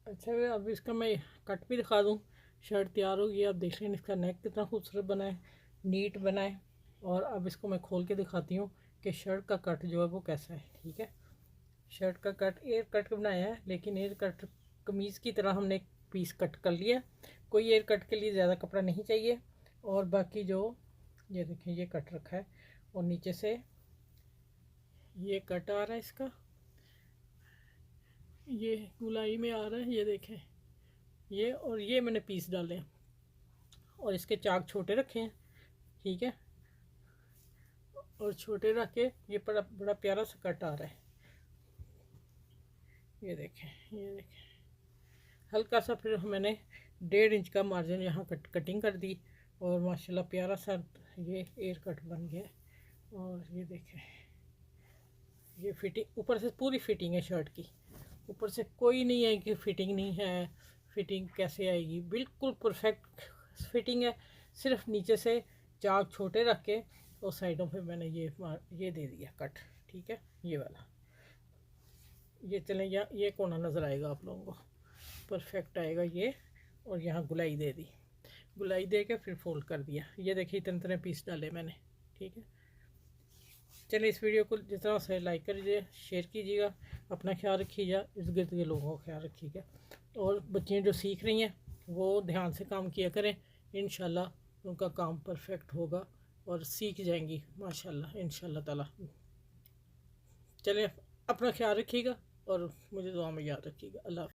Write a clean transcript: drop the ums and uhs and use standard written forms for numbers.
अच्छा है, अब इसका मैं कट भी दिखा दूँ। शर्ट तैयार हो गई, आप देख रहे हैं इसका नेक कितना खूबसूरत बना है, नीट बना है। और अब इसको मैं खोल के दिखाती हूँ कि शर्ट का कट जो है वो कैसा है। ठीक है, शर्ट का कट एयर कट बनाया है, लेकिन एयर कट कमीज़ की तरह हमने एक पीस कट कर लिया। कोई एयर कट के लिए ज़्यादा कपड़ा नहीं चाहिए। और बाकी जो ये देखें ये कट रखा है, और नीचे से ये कट आ रहा है इसका, ये गुलाई में आ रहा है, ये देखें ये। और ये मैंने पीस डाले हैं और इसके चाक छोटे रखे हैं। ठीक है, और छोटे रख के ये बड़ा बड़ा प्यारा सा कट आ रहा है। ये देखें, ये देखें, हल्का सा फिर मैंने 1.5 इंच का मार्जिन यहाँ कटिंग कर दी, और माशाल्लाह प्यारा सा ये एयर कट बन गया। और ये देखें, ये फिटिंग ऊपर से पूरी फिटिंग है शर्ट की, ऊपर से कोई नहीं है कि फिटिंग नहीं है। फिटिंग कैसे आएगी, बिल्कुल परफेक्ट फिटिंग है। सिर्फ नीचे से चाक छोटे रख के और साइडों पे मैंने ये दे दिया कट। ठीक है, ये वाला, ये चलें, या ये कोना नज़र आएगा आप लोगों को, परफेक्ट आएगा ये। और यहाँ गुलाई दे दी, गुलाई दे के फिर फोल्ड कर दिया। ये देखिए इतने इतने पीस डाले मैंने। ठीक है, चलिए इस वीडियो को जितना से लाइक करिए, शेयर कीजिएगा, अपना ख्याल रखिएगा, इर्द गिर्द के लोगों का ख्याल रखिएगा। और बच्चियाँ जो सीख रही हैं वो ध्यान से काम किया करें, इंशाल्लाह उनका काम परफेक्ट होगा और सीख जाएंगी माशाल्लाह इंशाल्लाह ताला। चलिए अपना ख्याल रखिएगा और मुझे दुआ में याद रखिएगा। अल्लाह।